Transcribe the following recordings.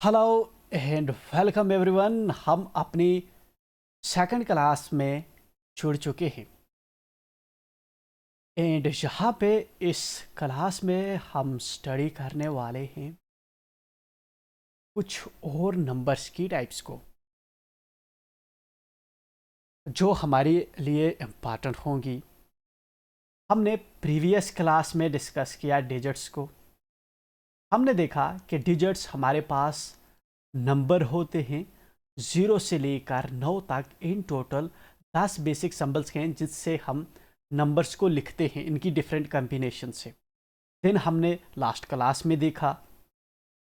Hello and welcome everyone. हम अपनी second class में जुड़ चुके हैं एंड यहाँ पे इस क्लास में हम स्टडी करने वाले हैं कुछ और नंबर्स की टाइप्स को जो हमारे लिए इम्पॉर्टेंट होंगी। हमने प्रीवियस क्लास में डिस्कस किया डिजिट्स को। हमने देखा कि डिजिट्स हमारे पास नंबर होते हैं 0 से लेकर 9 तक। इन टोटल 10 बेसिक सिंबल्स हैं जिससे हम नंबर्स को लिखते हैं इनकी डिफरेंट कॉम्बिनेशन से। देन हमने लास्ट क्लास में देखा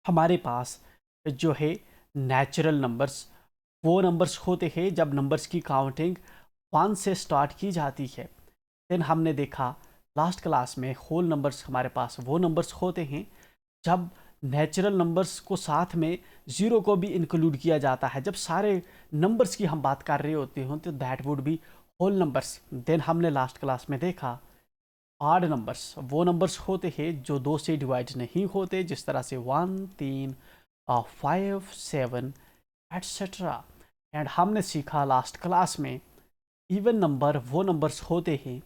हमारे पास जो है नेचुरल नंबर्स, वो नंबर्स होते हैं जब नंबर्स की काउंटिंग 1 से स्टार्ट की जाती है। देन हमने देखा लास्ट क्लास में होल नंबर्स हमारे पास वो नंबर्स होते हैं जब नेचुरल नंबर्स को साथ में ज़ीरो को भी इंक्लूड किया जाता है। जब सारे नंबर्स की हम बात कर रहे होते हैं तो that would be whole numbers. Then हमने लास्ट क्लास में देखा आड नंबर्स, वो नंबर्स होते हैं जो 2 से डिवाइड नहीं होते, जिस तरह से 1, 3, 5, 7 एट्सेट्रा। एंड हमने सीखा लास्ट क्लास में इवन नंबर वो नंबर्स होते हैं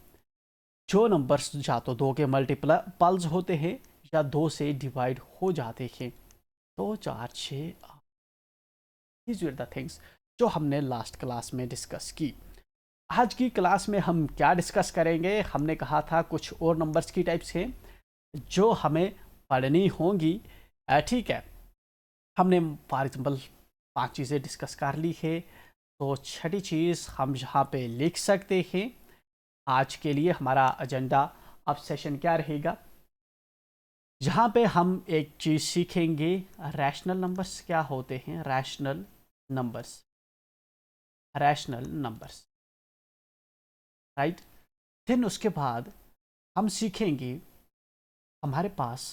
जो नंबर्स या तो 2 के मल्टीपल्स होते हैं या 2 से डिवाइड हो जाते हैं। 2, 4, 6, दीज वर द थिंग्स जो हमने लास्ट क्लास में डिस्कस की। आज की क्लास में हम क्या डिस्कस करेंगे? हमने कहा था कुछ और नंबर्स की टाइप्स हैं जो हमें पढ़नी होंगी। ठीक है, हमने फॉर एग्जांपल 5 चीज़ें डिस्कस कर ली है, तो छठी चीज़ हम यहाँ पे लिख सकते हैं। आज के लिए हमारा एजेंडा अब सेशन क्या रहेगा? यहाँ पे हम एक चीज़ सीखेंगे, रैशनल नंबर्स क्या होते हैं। Rational numbers, rational numbers, right. Then उसके बाद हम सीखेंगे हमारे पास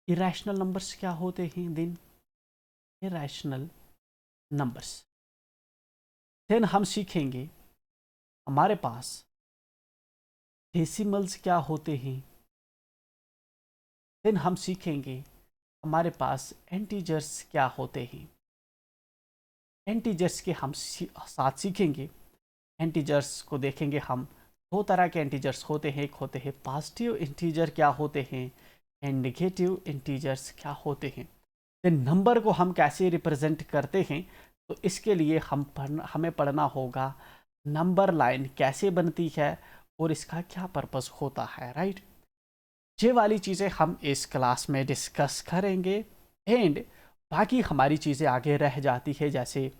इरेशनल नंबर्स क्या होते हैं। Then irrational numbers. देन हम सीखेंगे हमारे पास डेसिमल्स क्या होते हैं। देन हम सीखेंगे हमारे पास इंटीजर्स क्या होते हैं। इंटीजर्स के हम साथ सीखेंगे, इंटीजर्स को देखेंगे हम। 2 तरह के इंटीजर्स होते हैं, एक होते हैं पॉजिटिव इंटीजर क्या होते हैं एंड नेगेटिव इंटीजर्स क्या होते हैं। देन नंबर को हम कैसे रिप्रेजेंट करते हैं, तो इसके लिए हमें पढ़ना होगा नंबर लाइन कैसे बनती है और इसका क्या पर्पस होता है, राइट। ये वाली चीज़ें हम इस क्लास में डिस्कस करेंगे एंड बाकी हमारी चीज़ें आगे रह जाती है। जैसे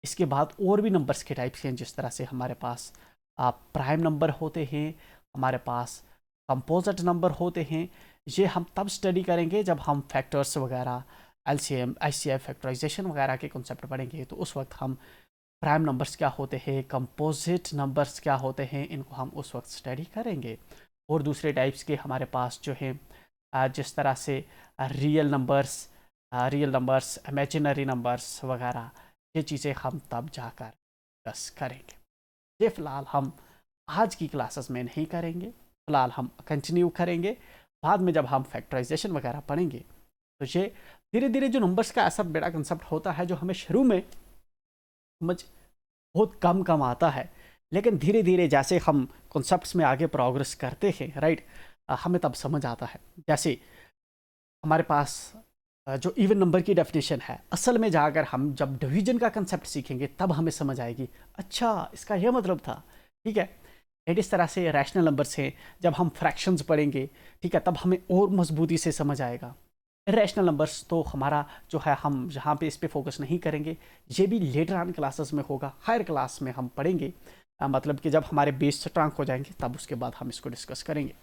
इसके बाद और भी नंबर्स के टाइप्स हैं, जिस तरह से हमारे पास प्राइम नंबर होते हैं, हमारे पास कंपोजिट नंबर होते हैं। ये हम तब स्टडी करेंगे जब हम फैक्टर्स वगैरह, एलसीएम, एचसीएफ, फैक्टराइजेशन वगैरह के कॉन्सेप्ट पढ़ेंगे, तो उस वक्त हम प्राइम नंबर्स क्या होते हैं, कंपोजिट नंबर्स क्या होते हैं, इनको हम उस वक्त स्टडी करेंगे। और दूसरे टाइप्स के हमारे पास जो है जिस तरह से रियल नंबर्स, इमेजिनरी नंबर्स वगैरह, ये चीज़ें हम तब जाकर डिस्कस करेंगे। ये फ़िलहाल हम आज की क्लासेस में नहीं करेंगे, फ़िलहाल हम कंटिन्यू करेंगे। बाद में जब हम फैक्टराइजेशन वगैरह पढ़ेंगे तो ये धीरे धीरे जो नंबर्स का ऐसा बड़ा कंसेप्ट होता है जो हमें शुरू में समझ बहुत कम कम आता है, लेकिन धीरे धीरे जैसे हम कॉन्सेप्ट्स में आगे प्रोग्रेस करते हैं, राइट, हमें तब समझ आता है। जैसे हमारे पास जो इवन नंबर की डेफिनेशन है, असल में जाकर हम जब डिवीजन का कंसेप्ट सीखेंगे तब हमें समझ आएगी, अच्छा इसका यह मतलब था, ठीक है। एंड इस तरह से रैशनल नंबर्स हैं, जब हम फ्रैक्शंस पढ़ेंगे, ठीक है, तब हमें और मजबूती से समझ आएगा। इरेशनल नंबर्स तो हमारा जो है हम जहाँ पे इस पे फोकस नहीं करेंगे, ये भी लेटर ऑन क्लासेस में होगा, हायर क्लास में हम पढ़ेंगे। मतलब कि जब हमारे बेस स्ट्रांग हो जाएंगे तब उसके बाद हम इसको डिस्कस करेंगे।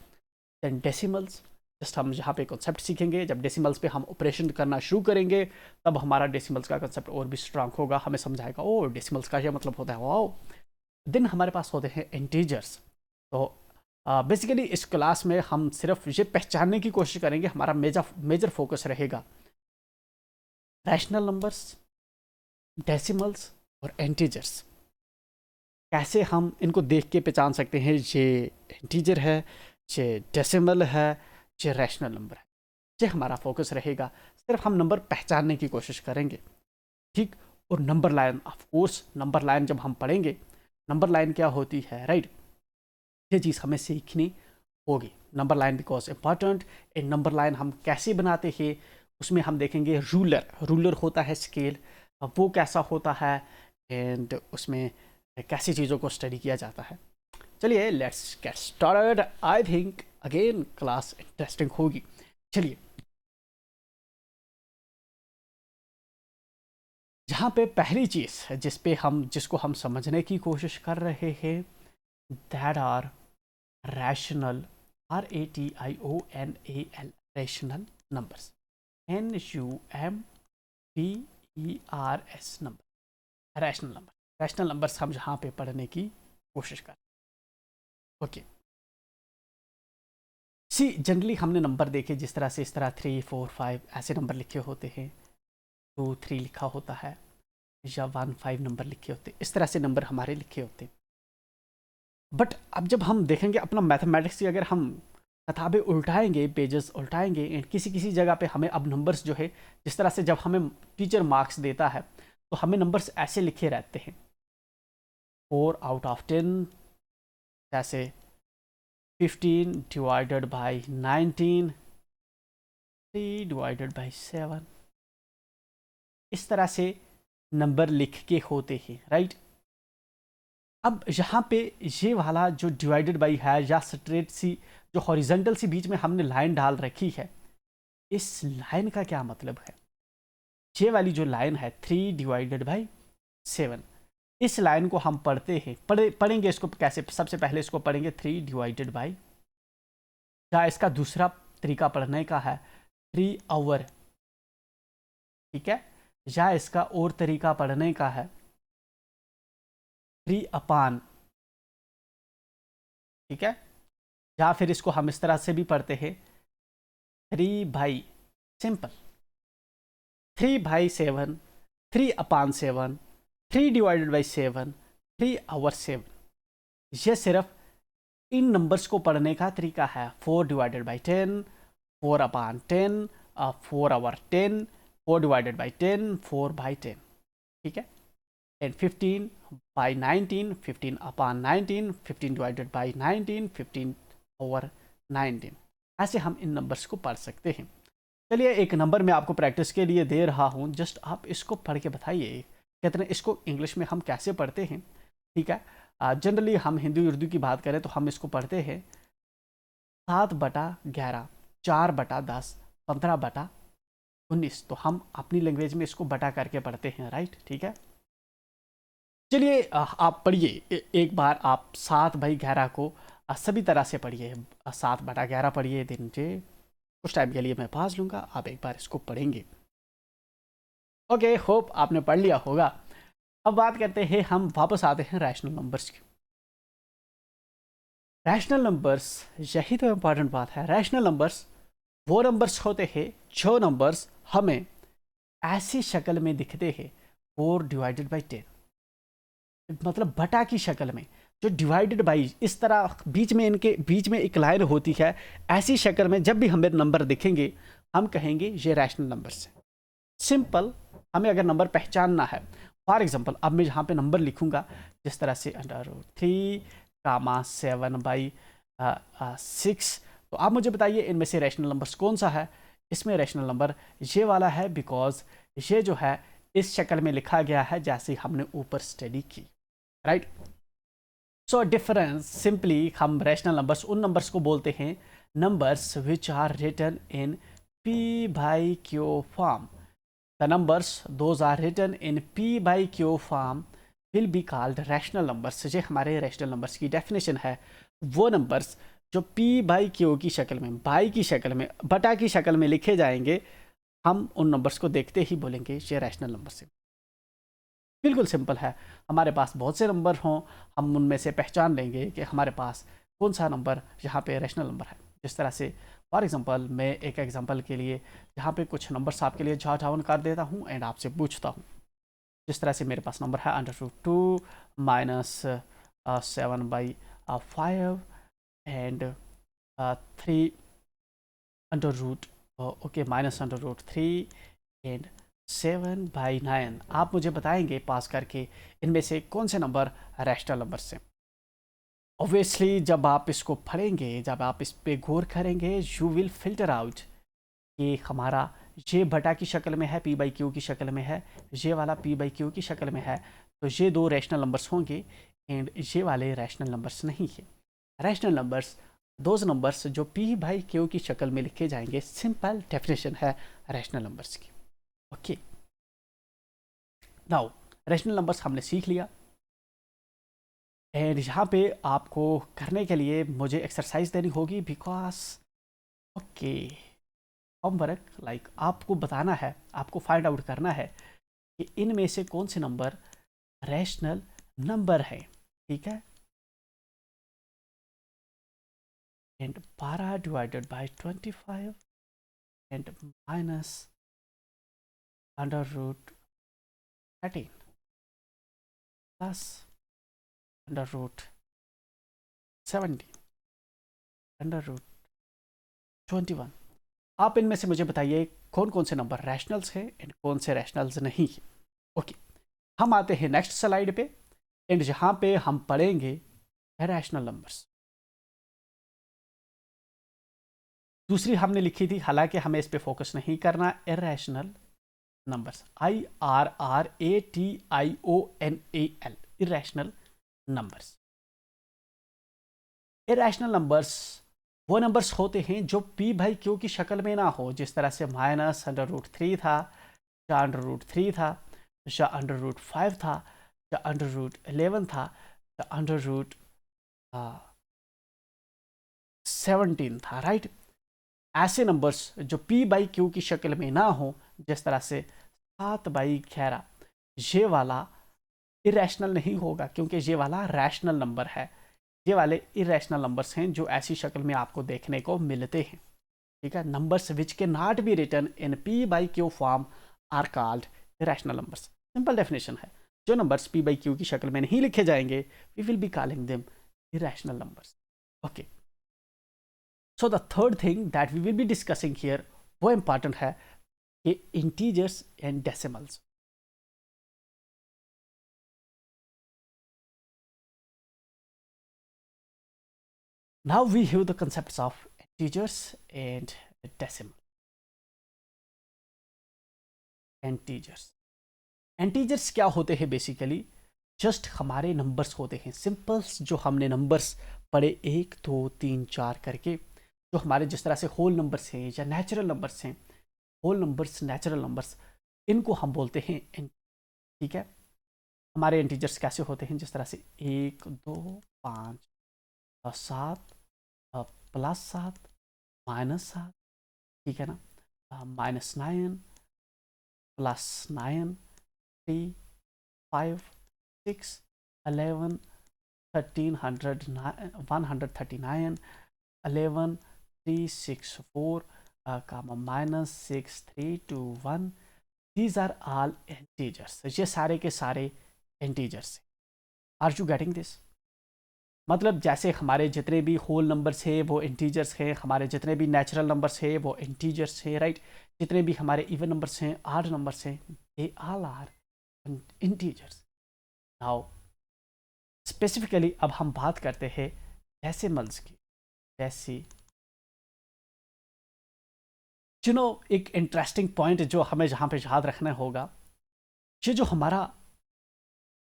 देन डेसिमल्स, जस्ट हम यहाँ पे कॉन्सेप्ट सीखेंगे। जब डेसिमल्स पे हम ऑपरेशन करना शुरू करेंगे तब हमारा डेसिमल्स का कॉन्सेप्ट और भी स्ट्रांग होगा, हमें समझाएगा ओ डेसिमल्स का ये मतलब होता है, वाओ। देन हमारे पास होते हैं इंटीजर्स। तो बेसिकली इस क्लास में हम सिर्फ ये पहचानने की कोशिश करेंगे, हमारा मेजर फोकस रहेगा रैशनल नंबर्स, डेसिमल्स और इंटीजर्स। कैसे हम इनको देख के पहचान सकते हैं ये इंटीजर है, ये डेसिमल है, ये रैशनल नंबर है। ये हमारा फोकस रहेगा। सिर्फ हम नंबर पहचानने की कोशिश करेंगे, ठीक। और number line, of course number line जब हम पढ़ेंगे, नंबर लाइन क्या होती है, राइट, ये चीज़ हमें सीखनी होगी। Number line because important. A number line हम कैसे बनाते हैं, उसमें हम देखेंगे रूलर होता है स्केल, वो कैसा होता है, एंड उसमें कैसी चीज़ों को स्टडी किया जाता है। चलिए let's get started. I think again class interesting होगी। चलिए, जहाँ पे पहली चीज़ जिसको हम समझने की कोशिश कर रहे हैं, that are rational, RATIONAL, rational numbers, NUMBERS number, rational numbers हम जहाँ पे पढ़ने की कोशिश कर। ओके, जनरली हमने नंबर देखे जिस तरह से, इस तरह 3 4 5 ऐसे नंबर लिखे होते हैं, 2 3 लिखा होता है, या 1 5 नंबर लिखे होते, इस तरह से नंबर हमारे लिखे होते। बट अब जब हम देखेंगे अपना मैथमेटिक्स की, अगर हम किताबें उल्टाएंगे, पेजेस उल्टाएंगे, एंड किसी किसी जगह पे हमें अब नंबर्स जो है, जिस तरह से जब हमें टीचर मार्क्स देता है तो हमें नंबर्स ऐसे लिखे रहते हैं, 4 आउट ऑफ 10, जैसे 15 डिवाइडेड बाई 19, 3 डिवाइडेड बाई 7, इस तरह से नंबर लिख के होते हैं, राइट। अब यहाँ पे ये वाला जो डिवाइडेड बाई है, या स्ट्रेट सी जो हॉरिजेंटल सी बीच में हमने लाइन डाल रखी है, इस लाइन का क्या मतलब है? ये वाली जो लाइन है 3 डिवाइडेड बाई 7, इस लाइन को हम पढ़ते हैं, पढ़ेंगे इसको कैसे? सबसे पहले इसको पढ़ेंगे 3 डिवाइडेड बाई, या इसका दूसरा तरीका पढ़ने का है 3 आवर, ठीक है, या इसका और तरीका पढ़ने का है 3 अपान, ठीक है, या फिर इसको हम इस तरह से भी पढ़ते हैं 3 by, simple, 3 by 7, 3 upon 7, 3 divided by 7, 3 over 7। ये सिर्फ इन नंबर्स को पढ़ने का तरीका है। 4 divided by 10, 4 upon 10, 4 over 10, 4 divided by 10, 4 by 10, ठीक है, and 15 by 19, 15 upon 19, 15 divided by 19, 15 over 19। ऐसे हम इन नंबर्स को पढ़ सकते हैं। चलिए, एक नंबर मैं आपको प्रैक्टिस के लिए दे रहा हूँ, जस्ट आप इसको पढ़ के बताइए कितने, इसको इंग्लिश में हम कैसे पढ़ते हैं, ठीक है। जनरली हम हिंदी उर्दू की बात करें तो हम इसको पढ़ते हैं 7/11, 4/10, 15/19, तो हम अपनी लैंग्वेज में इसको बटा करके पढ़ते हैं, राइट, ठीक है। चलिए, आप पढ़िए एक बार, आप 7/11 को सभी तरह से पढ़िए, 7/11 पढ़िए, दिन के कुछ टाइम के लिए मैं पास लूँगा, आप एक बार इसको पढ़ेंगे। ओके, होप आपने पढ़ लिया होगा। अब बात करते हैं, हम वापस आते हैं रैशनल नंबर्स की। रैशनल नंबर्स, यही तो इम्पॉर्टेंट बात है। रैशनल नंबर्स वो नंबर्स होते हैं जो नंबर्स हमें ऐसी शक्ल में दिखते हैं, 4 डिवाइडेड बाई 10, मतलब बटा की शक्ल में, जो डिवाइडेड बाई इस तरह बीच में, इनके बीच में एक लाइन होती है, ऐसी शक्ल में जब भी हमें नंबर दिखेंगे हम कहेंगे ये रैशनल नंबर्स हैं। सिंपल, हमें अगर नंबर पहचानना है, फॉर एग्जांपल अब मैं जहाँ पे नंबर लिखूंगा जिस तरह से √3, 7/6, तो आप मुझे बताइए इनमें से रैशनल नंबर्स कौन सा है? इसमें रैशनल नंबर ये वाला है, बिकॉज ये जो है इस शक्ल में लिखा गया है जैसे हमने ऊपर स्टडी की, राइट। सो डिफरेंस, सिंपली हम रैशनल नंबर्स उन नंबर्स को बोलते हैं numbers which are written in P/Q form. The numbers those are written in P/Q form will be called rational numbers. ये हमारे रैशनल नंबर्स की डेफिनेशन है। वो नंबर्स जो P/Q की शक्ल में, बाई की शक्ल में, बटा की शक्ल में लिखे जाएंगे, हम उन नंबर्स को देखते ही बोलेंगे ये रैशनल नंबर्स है। बिल्कुल सिंपल है। हमारे पास बहुत से नंबर हों, हम उनमें से पहचान लेंगे कि हमारे पास कौन सा नंबर यहाँ पे रैशनल नंबर है। जिस तरह से फॉर एग्जांपल, मैं एक एग्जांपल के लिए यहाँ पे कुछ नंबर्स आपके लिए जॉट डाउन कर देता हूँ एंड आपसे पूछता हूँ। जिस तरह से मेरे पास नंबर है √2 - 7/5 एंड 3 √1, ओके, -√3 एंड 7/9। आप मुझे बताएंगे पास करके इनमें से कौन से नंबर रैशनल नंबर्स हैं। ऑब्वियसली जब आप इसको पढ़ेंगे, जब आप इस पे गौर करेंगे, यू विल फिल्टर आउट कि हमारा ये बटा की शक्ल में है, पी बाई क्यू की शक्ल में है, ये वाला पी बाई क्यू की शक्ल में है, तो ये दो रैशनल नंबर्स होंगे एंड ये वाले रैशनल नंबर्स नहीं है। रैशनल नंबर्स दोज नंबर्स जो पी बाई क्यू की शक्ल में लिखे जाएंगे। सिंपल डेफिनेशन है रैशनल नंबर्स की। ओके, नाउ रैशनल नंबर्स हमने सीख लिया एंड यहाँ पे आपको करने के लिए मुझे एक्सरसाइज देनी होगी बिकॉज ओके, होमवर्क लाइक आपको बताना है, आपको फाइंड आउट करना है कि इनमें से कौन से नंबर रैशनल नंबर है। ठीक है, and 12 divided by 25 and minus √13 plus √17 √21। आप इनमें से मुझे बताइए कौन कौन से नंबर रैशनल्स हैं एंड कौन से रैशनल्स नहीं हैं। ओके, हम आते हैं नेक्स्ट स्लाइड पे एंड जहां पे हम पढ़ेंगे रैशनल नंबर्स। दूसरी हमने लिखी थी, हालांकि हमें इस पे फोकस नहीं करना, irrational numbers, IRRATIONAL, irrational numbers. Irrational numbers वो नंबर्स होते हैं जो p बाई क्यू की शक्ल में ना हो, जिस तरह से -√3 था, या √3 था, या √5 था, या √11 था, या √17 था, राइट। ऐसे नंबर्स जो p बाई क्यू की शक्ल में ना हो, जिस तरह से 7/11, ये वाला इरेशनल नहीं होगा क्योंकि ये वाला रैशनल नंबर है। ये वाले इरेशनल नंबर्स हैं जो ऐसी शक्ल में आपको देखने को मिलते हैं। ठीक है, numbers which can not be written in p by q form are called irrational numbers. Simple definition है, जो नंबर्स p बाई क्यू की शक्ल में नहीं लिखे जाएंगे, we will be calling them irrational numbers. Okay, so the third thing that we will be discussing here, वो important है कि integers and decimals. Now we have the concepts of integers and decimal. Integers क्या होते हैं? Basically just हमारे numbers होते हैं, symbols, जो हमने नंबर्स पढ़े 1 2 3 4 करके, जो हमारे जिस तरह से होल नंबर्स हैं या नेचुरल नंबर्स हैं, होल नंबर्स, नेचुरल नंबर्स, इनको हम बोलते हैं। ठीक है, हमारे इंटीजर्स कैसे होते हैं? जिस तरह से 1 2 5 7 +7 -7, ठीक है ना, -9 +9 3 5 6 11 1300 139 11 3 6 4 -6 3 2 1। These are all integers. ये सारे के सारे integers. Are you getting this? मतलब जैसे हमारे जितने भी होल नंबर्स हैं वो इंटीजर्स हैं, हमारे जितने भी नेचुरल नंबर्स हैं वो इंटीजर्स हैं, राइट। जितने भी हमारे इवन नंबर्स हैं, आड नंबर्स हैं, they all are integers. Now specifically अब हम बात करते हैं डेसिमल्स की। एक इंटरेस्टिंग पॉइंट जो हमें जहाँ पे याद रखना होगा, ये जो हमारा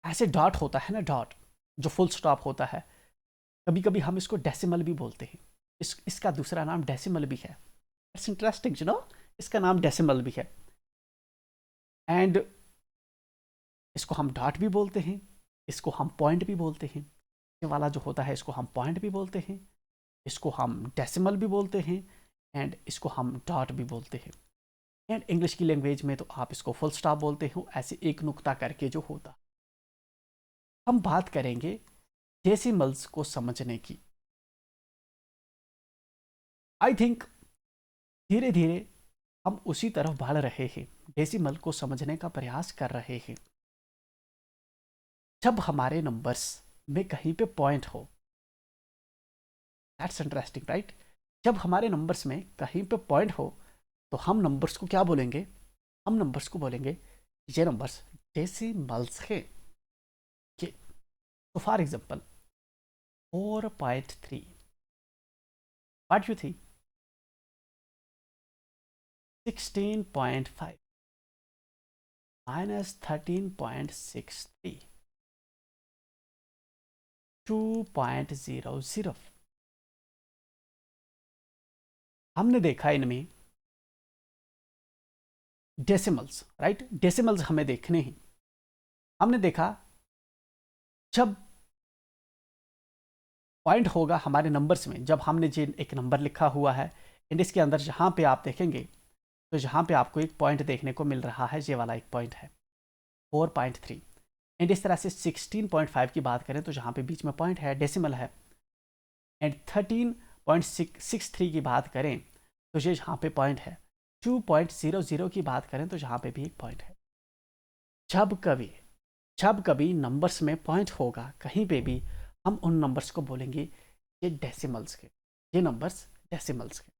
ऐसे डॉट होता है ना, डॉट जो फुल स्टॉप होता है, कभी कभी हम इसको डेसिमल भी बोलते हैं। इसका दूसरा नाम डेसिमल भी है। इट्स इंटरेस्टिंग, इसका नाम डेसिमल भी है। एंड इसको हम डॉट भी बोलते हैं, इसको हम पॉइंट भी बोलते हैं। ये वाला जो होता है इसको हम पॉइंट भी बोलते हैं, इसको हम डेसिमल भी बोलते हैं, एंड इसको हम डॉट भी बोलते हैं। एंड इंग्लिश की लैंग्वेज में तो आप इसको फुल स्टॉप बोलते हो, ऐसे एक नुक्ता करके जो होता। हम बात करेंगे डेसिमल्स को समझने की। आई थिंक धीरे धीरे हम उसी तरफ बढ़ रहे हैं, डेसिमल को समझने का प्रयास कर रहे हैं। जब हमारे नंबर्स में कहीं पे पॉइंट हो, दैट्स इंटरेस्टिंग, राइट। जब हमारे नंबर्स में कहीं पे पॉइंट हो तो हम नंबर्स को क्या बोलेंगे? हम नंबर्स को बोलेंगे ये नंबर्स डेसिमल्स हैं। ये तो for example 4.3, what you think? 16.5 minus 13.63, 2.00। हमने देखा इनमें डेसिमल्स, राइट? डेसिमल्स हमें देखने हैं। हमने देखा जब पॉइंट होगा हमारे नंबर्स में, जब हमने जो एक नंबर लिखा हुआ है एंड इसके अंदर जहाँ पे आप देखेंगे तो जहाँ पे आपको एक पॉइंट देखने को मिल रहा है, ये वाला एक पॉइंट है 4.3। एंड इस तरह से 16.5 की बात करें तो जहाँ पे बीच में पॉइंट है डेसिमल है। एंड 13.63 की बात करें तो ये जहाँ पे पॉइंट है। 2.00 की बात करें तो जहाँ पे भी एक पॉइंट है। जब कभी नंबर्स में पॉइंट होगा कहीं पे भी, हम उन नंबर्स को बोलेंगे ये डेसिमल्स के, ये नंबर्स डेसिमल्स के।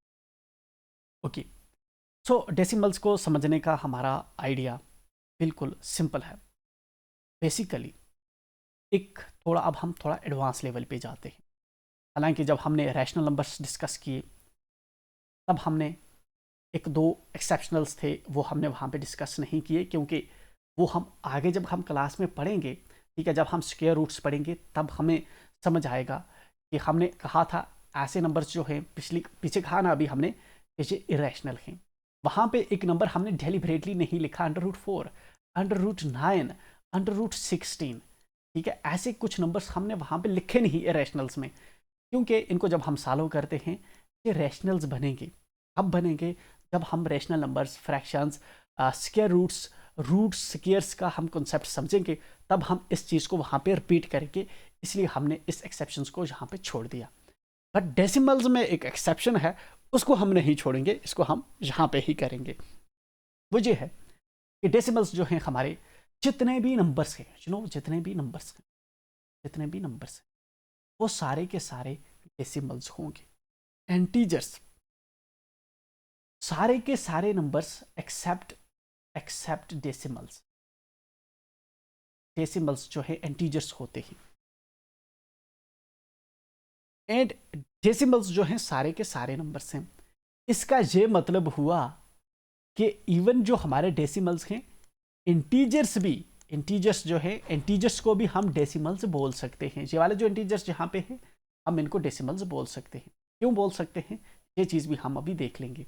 ओके, सो डेसिमल्स को समझने का हमारा आइडिया बिल्कुल सिंपल है। बेसिकली एक थोड़ा, अब हम थोड़ा एडवांस लेवल पे जाते हैं। हालांकि जब हमने रैशनल नंबर्स डिस्कस किए तब हमने एक दो एक्सेप्शनल्स थे वो हमने वहाँ पे डिस्कस नहीं किए, क्योंकि वो हम आगे जब हम क्लास में पढ़ेंगे, ठीक है, जब हम स्क्वायर रूट्स पढ़ेंगे तब हमें समझ आएगा कि हमने कहा था ऐसे नंबर्स जो हैं, पीछे कहा ना अभी हमने कि ये इरेशनल हैं। वहाँ पे एक नंबर हमने डेलिबरेटली नहीं लिखा, √4, √9, √16, ठीक है, ऐसे कुछ नंबर्स हमने वहाँ पे लिखे नहीं इरेशनल्स में, क्योंकि इनको जब हम सॉल्व करते हैं ये रैशनल्स बनेंगे। अब बनेंगे जब हम rational numbers, fractions, square roots, roots, squares का हम कॉन्सेप्ट समझेंगे, तब हम इस चीज़ को वहाँ पे रिपीट करेंगे। इसलिए हमने इस एक्सेप्शंस को यहाँ पे छोड़ दिया। बट डेसिमल्स में एक एक्सेप्शन है, उसको हम नहीं छोड़ेंगे, इसको हम यहाँ पे ही करेंगे। वो ये है कि डेसिमल्स जो हैं हमारे, जितने भी नंबर्स हैं, जितने भी नंबर्स हैं वो सारे के सारे डेसिमल्स होंगे। एंटीजर्स, सारे के सारे नंबर्स एक्सेप्ट डेसिमल्स। डेसिमल्स जो है एंटीजर्स होते हैं। एंड डेसिमल्स जो हैं सारे के सारे नंबर्स हैं। इसका ये मतलब हुआ कि इवन जो हमारे डेसिमल्स हैं, इंटीजर्स जो है, इंटीजर्स को भी हम डेसिमल्स बोल सकते हैं। ये वाले जो इंटीजर्स जहाँ पे हैं हम इनको डेसिमल्स बोल सकते हैं। क्यों बोल सकते हैं ये चीज़ भी हम अभी देख लेंगे।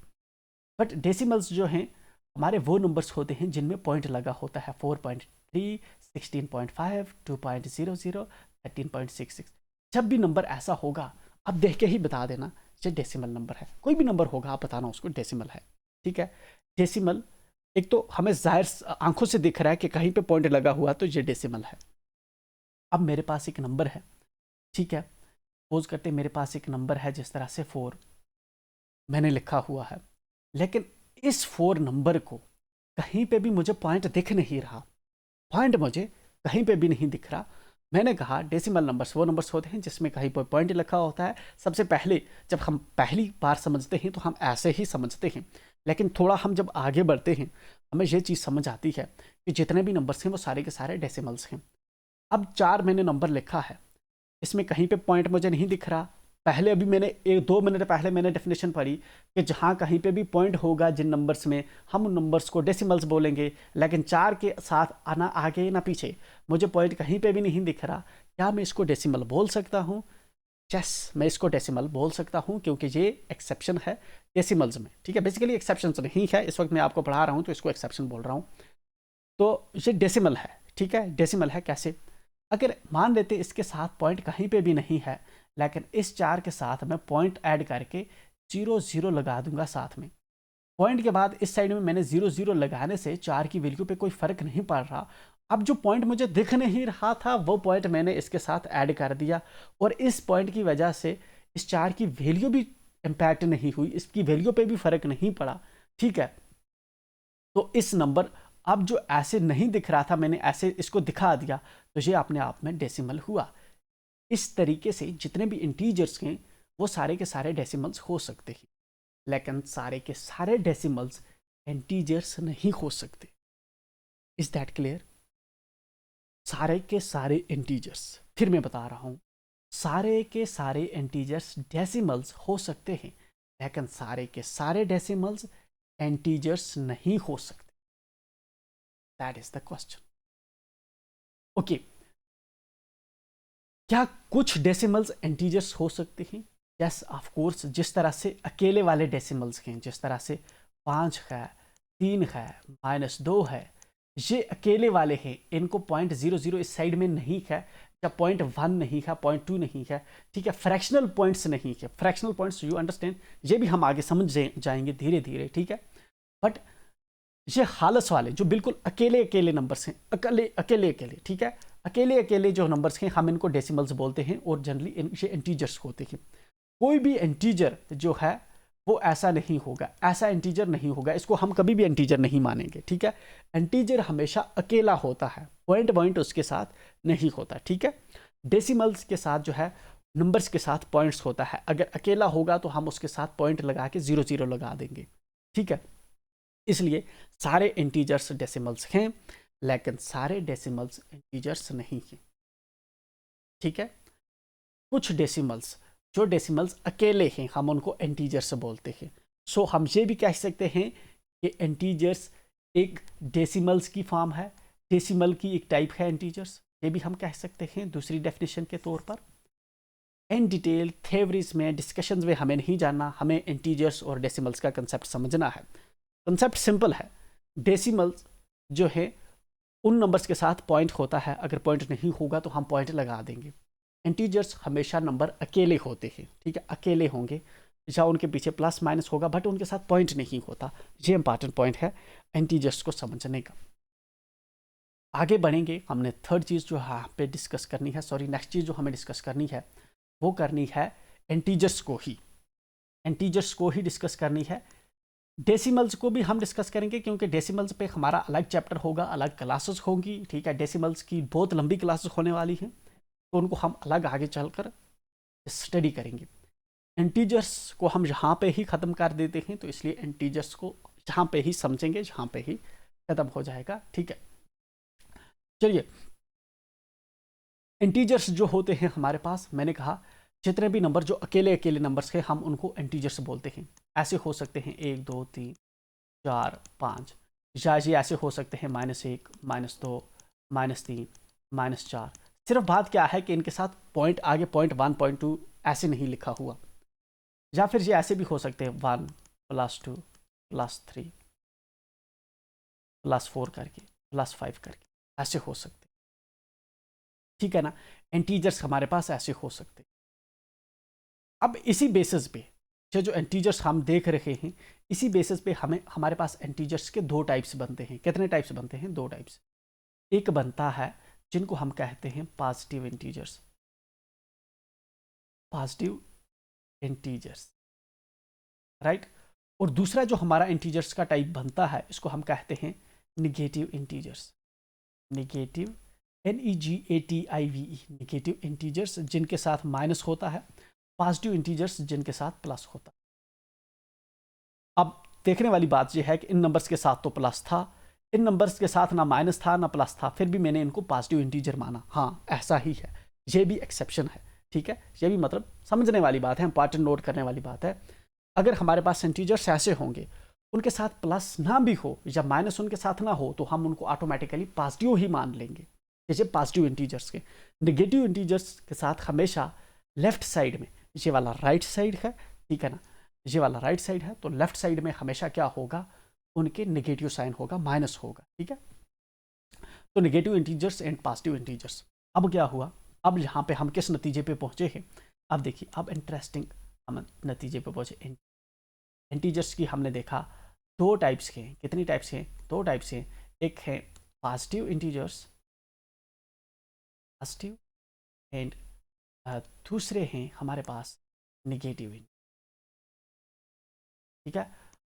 बट डेसिमल्स जो हैं हमारे वो नंबर्स होते हैं जिनमें पॉइंट लगा होता है। 4.3, 16.5, 2.00, 13.66। जब भी नंबर ऐसा होगा अब देख के ही बता देना ये डेसिमल नंबर है। कोई भी नंबर होगा आप बताना उसको डेसिमल है, ठीक है। डेसिमल एक तो हमें जाहिर आंखों से दिख रहा है कि कहीं पे पॉइंट लगा हुआ तो ये डेसिमल है। अब मेरे पास एक नंबर है, ठीक है, सपोज करते मेरे पास एक नंबर है जिस तरह से 4 मैंने लिखा हुआ है, लेकिन इस 4 नंबर को कहीं पे भी मुझे पॉइंट दिख नहीं रहा। पॉइंट मुझे कहीं पे भी नहीं दिख रहा। मैंने कहा डेसिमल नंबर्स वो नंबर्स होते हैं जिसमें कहीं पर पॉइंट लिखा होता है। सबसे पहले जब हम पहली बार समझते हैं तो हम ऐसे ही समझते हैं, लेकिन थोड़ा हम जब आगे बढ़ते हैं हमें ये चीज़ समझ आती है कि जितने भी नंबर्स हैं वो सारे के सारे डेसिमल्स हैं। अब 4 मैंने नंबर लिखा है, इसमें कहीं पे पॉइंट मुझे नहीं दिख रहा। पहले अभी मैंने 1-2 मिनट पहले मैंने डेफिनेशन पढ़ी कि जहाँ कहीं पे भी पॉइंट होगा जिन नंबर्स में, हम उन नंबर्स को डेसिमल्स बोलेंगे। लेकिन 4 के साथ आना आगे ना पीछे, मुझे पॉइंट कहीं पे भी नहीं दिख रहा, क्या मैं इसको डेसिमल बोल सकता हूँ? यस, मैं इसको डेसिमल बोल सकता हूँ, क्योंकि ये एक्सेप्शन है डेसिमल्स में, ठीक है। बेसिकली एक्सेप्शन नहीं है, इस वक्त मैं आपको पढ़ा रहा हूँ तो इसको एक्सेप्शन बोल रहा हूँ। तो ये डेसिमल है, ठीक है। डेसिमल है कैसे? अगर मान लेते इसके साथ पॉइंट कहीं पे भी नहीं है, लेकिन इस 4 के साथ मैं पॉइंट ऐड करके 0 लगा दूंगा साथ में। पॉइंट के बाद इस साइड में मैंने 0 लगाने से 4 की वैल्यू पे कोई फर्क नहीं पड़ रहा। अब जो पॉइंट मुझे दिख नहीं रहा था वो पॉइंट मैंने इसके साथ ऐड कर दिया, और इस पॉइंट की वजह से इस 4 की वैल्यू भी इम्पैक्ट नहीं हुई, इसकी वैल्यू पे भी फर्क नहीं पड़ा, ठीक है। तो इस नंबर अब जो ऐसे नहीं दिख रहा था मैंने ऐसे इसको दिखा दिया, तो ये अपने आप में डेसिमल हुआ। इस तरीके से जितने भी इंटीजर्स हैं वो सारे के सारे डेसिमल्स हो सकते हैं। लेकिन सारे के सारे डेसिमल्स इंटीजर्स नहीं हो सकते। Is that clear? सारे के सारे इंटीजर्स, फिर मैं बता रहा हूं, सारे के सारे इंटीजर्स डेसिमल्स हो सकते हैं, लेकिन सारे के सारे डेसिमल्स इंटीजर्स नहीं हो सकते। That is the question. Okay, क्या कुछ डेसिमल्स इंटीजर्स हो सकते हैं? Yes of course. जिस तरह से अकेले वाले डेसिमल्स हैं, जिस तरह से 5 है, 3 है, -2 है, ये अकेले वाले हैं, इनको 0.00 इस साइड में नहीं है, या 0.1 नहीं है, 0.2 नहीं है, ठीक है, फ्रैक्शनल पॉइंट्स नहीं है। फ्रैक्शनल पॉइंट्स यू अंडरस्टैंड, ये भी हम आगे समझ जाएंगे धीरे धीरे, ठीक है। बट ये हालस वाले जो बिल्कुल अकेले अकेले नंबर्स हैं, अकेले अकेले अकेले, ठीक है, अकेले अकेले जो नंबर्स हैं हम इनको डेसिमल्स बोलते हैं, और जनरली ये इंटीजर्स होते हैं। कोई भी इंटीजर जो है वो ऐसा नहीं होगा, ऐसा इंटीजर नहीं होगा, इसको हम कभी भी इंटीजर नहीं मानेंगे, ठीक है। इंटीजर हमेशा अकेला होता है, पॉइंट पॉइंट उसके साथ नहीं होता, ठीक है। डेसिमल्स के साथ जो है, नंबर्स के साथ पॉइंट्स होता है। अगर अकेला होगा तो हम उसके साथ पॉइंट लगा के 0 लगा देंगे, ठीक है। इसलिए सारे इंटीजर्स डेसिमल्स हैं, लेकिन सारे डेसिमल्स इंटीजर्स नहीं हैं, ठीक है। कुछ डेसिमल्स, जो डेसिमल्स अकेले हैं, हम उनको इंटीजर्स बोलते हैं। सो हम ये भी कह सकते हैं कि इंटीजर्स एक डेसिमल्स की फॉर्म है, डेसिमल की एक टाइप है इंटीजर्स, ये भी हम कह सकते हैं दूसरी डेफिनेशन के तौर पर। इन डिटेल थ्योरीज में, डिस्कशंस में हमें नहीं जानना, हमें इंटीजर्स और डेसिमल्स का कंसेप्ट समझना है। कंसेप्ट सिंपल है, डेसिमल्स जो है उन नंबर्स के साथ पॉइंट होता है, अगर पॉइंट नहीं होगा तो हम पॉइंट लगा देंगे। इंटीजर्स हमेशा नंबर अकेले होते हैं, ठीक है, अकेले होंगे, या उनके पीछे प्लस माइनस होगा, बट उनके साथ पॉइंट नहीं होता। ये इंपॉर्टेंट पॉइंट है इंटीजर्स को समझने का। आगे बढ़ेंगे, हमने थर्ड चीज़ जो यहाँ पे डिस्कस करनी है, सॉरी नेक्स्ट चीज़ जो हमें डिस्कस करनी है वो करनी है इंटीजर्स को ही, इंटीजर्स को ही डिस्कस करनी है। डेसिमल्स को भी हम डिस्कस करेंगे, क्योंकि डेसिमल्स पे हमारा अलग चैप्टर होगा, अलग क्लासेस होंगी, ठीक है। डेसिमल्स की बहुत लंबी क्लासेस होने वाली हैं, तो उनको हम अलग आगे चलकर स्टडी करेंगे। इंटीजर्स को हम यहाँ पे ही ख़त्म कर देते हैं, तो इसलिए इंटीजर्स को यहाँ पे ही समझेंगे, यहाँ पे ही ख़त्म हो जाएगा, ठीक है। चलिए, इंटीजर्स जो होते हैं हमारे पास, मैंने कहा जितने भी नंबर जो अकेले अकेले नंबर्स हैं हम उनको इंटीजर्स बोलते हैं। ऐसे हो सकते हैं 1 2 3 4 5, या ये ऐसे हो सकते हैं -1 -2 -3 -4। सिर्फ बात क्या है कि इनके साथ पॉइंट आगे 0.1 0.2 ऐसे नहीं लिखा हुआ, या फिर ये ऐसे भी हो सकते हैं 1 +2 +3 +4 करके +5 करके, ऐसे हो सकते, ठीक है ना। इंटीजर्स हमारे पास ऐसे हो सकते। अब इसी बेसिस पे ये जो इंटीजर्स हम देख रहे हैं, इसी बेसिस पे हमारे पास इंटीजर्स के 2 टाइप्स बनते हैं। कितने टाइप्स बनते हैं? 2 टाइप्स। एक बनता है जिनको हम कहते हैं positive integers, positive integers, right. और दूसरा जो हमारा इंटीजर्स का टाइप बनता है, इसको हम कहते हैं negative integers. Negative, NEGATIVE, negative integers जिनके साथ माइनस होता है, पॉजिटिव इंटीजर्स जिनके साथ प्लस होता है। अब देखने वाली बात यह है कि इन नंबर्स के साथ तो प्लस था, इन नंबर्स के साथ ना माइनस था ना प्लस था, फिर भी मैंने इनको पॉजिटिव इंटीजर माना। हाँ, ऐसा ही है, ये भी एक्सेप्शन है, ठीक है। ये भी मतलब समझने वाली बात है, इंपॉर्टेंट नोट करने वाली बात है। अगर हमारे पास इंटीजर्स ऐसे होंगे, उनके साथ प्लस ना भी हो या माइनस उनके साथ ना हो, तो हम उनको ऑटोमेटिकली पॉजिटिव ही मान लेंगे, जैसे पॉजिटिव इंटीजर्स के। नेगेटिव इंटीजर्स के साथ हमेशा लेफ्ट साइड में, ये वाला राइट साइड है, ठीक है ना, ये वाला राइट साइड है, तो लेफ्ट साइड में हमेशा क्या होगा, उनके नेगेटिव साइन होगा, माइनस होगा, ठीक है। तो negative integers and positive integers. अब क्या हुआ, अब यहाँ पे हम किस नतीजे पे पहुंचे हैं? अब देखिए, अब इंटरेस्टिंग हम नतीजे पे पहुंचे। इंटीजर्स की हमने देखा 2 टाइप्स के हैं। कितनी टाइप्स हैं? 2 टाइप्स हैं। एक है पॉजिटिव इंटीजर्स, पॉजिटिव, एंड दूसरे हैं हमारे पास निगेटिव, ठीक है।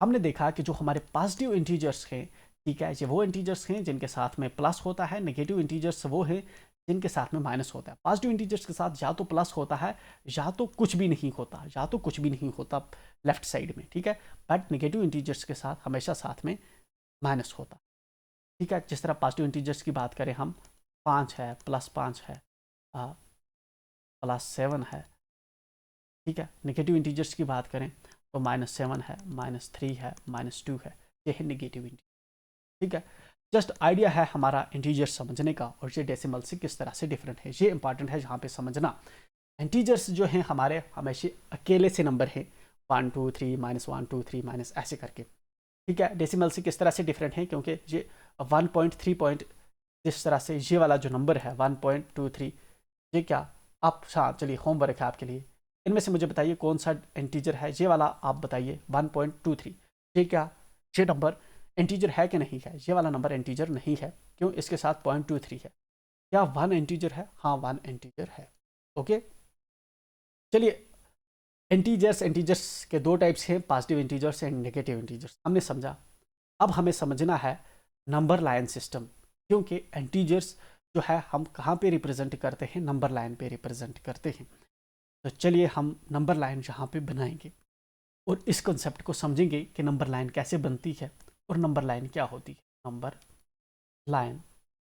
हमने देखा कि जो हमारे पॉजिटिव इंटीजर्स हैं, ठीक है, ये वो इंटीजर्स हैं जिनके साथ में प्लस होता है। नेगेटिव इंटीजर्स वो हैं जिनके साथ में माइनस होता है। पॉजिटिव इंटीजर्स के साथ या तो प्लस होता है या तो कुछ भी नहीं होता, या तो कुछ भी नहीं होता लेफ्ट साइड में, ठीक है। बट नेगेटिव इंटीजर्स के साथ हमेशा साथ में माइनस होता, ठीक है। जिस तरह पॉजिटिव इंटीजर्स की बात करें हम, 5 है, +5 है, +7 है, ठीक है। नेगेटिव इंटीजर्स की बात करें तो -7 है, -3 है, -2 है, ये है नेगेटिव इंटीजर, ठीक है। जस्ट आइडिया है हमारा इंटीजर समझने का, और ये डेसिमल से किस तरह से डिफरेंट है, ये इंपॉर्टेंट है यहाँ पे समझना। इंटीजर्स जो हैं हमारे हमेशा अकेले से नंबर है, 1 2 3 -1 2 3 माइनस ऐसे करके, ठीक है। डेसिमल से किस तरह से डिफरेंट है, क्योंकि ये 1.3 पॉइंट, जिस तरह से ये वाला जो नंबर है 1.23, ये क्या आप, हाँ चलिए होमवर्क है आपके लिए, इनमें से मुझे बताइए कौन सा इंटीजर है, ये वाला आप बताइए 1.23, ये क्या, ये नंबर इंटीजर है कि नहीं है, ये वाला नंबर इंटीजर नहीं है, क्यों, इसके साथ 0.23 है। क्या 1 इंटीजर है, हाँ 1 इंटीजर है, ओके। चलिए, इंटीजर्स के दो टाइप्स हैं, positive integers and negative integers, हमने समझा। अब हमें समझना है नंबर लाइन सिस्टम, क्योंकि इंटीजर्स जो है हम कहाँ पे रिप्रेजेंट करते हैं, नंबर लाइन पे रिप्रेजेंट करते हैं। तो चलिए हम नंबर लाइन यहाँ पे बनाएंगे और इस कॉन्सेप्ट को समझेंगे कि नंबर लाइन कैसे बनती है और नंबर लाइन क्या होती है, नंबर लाइन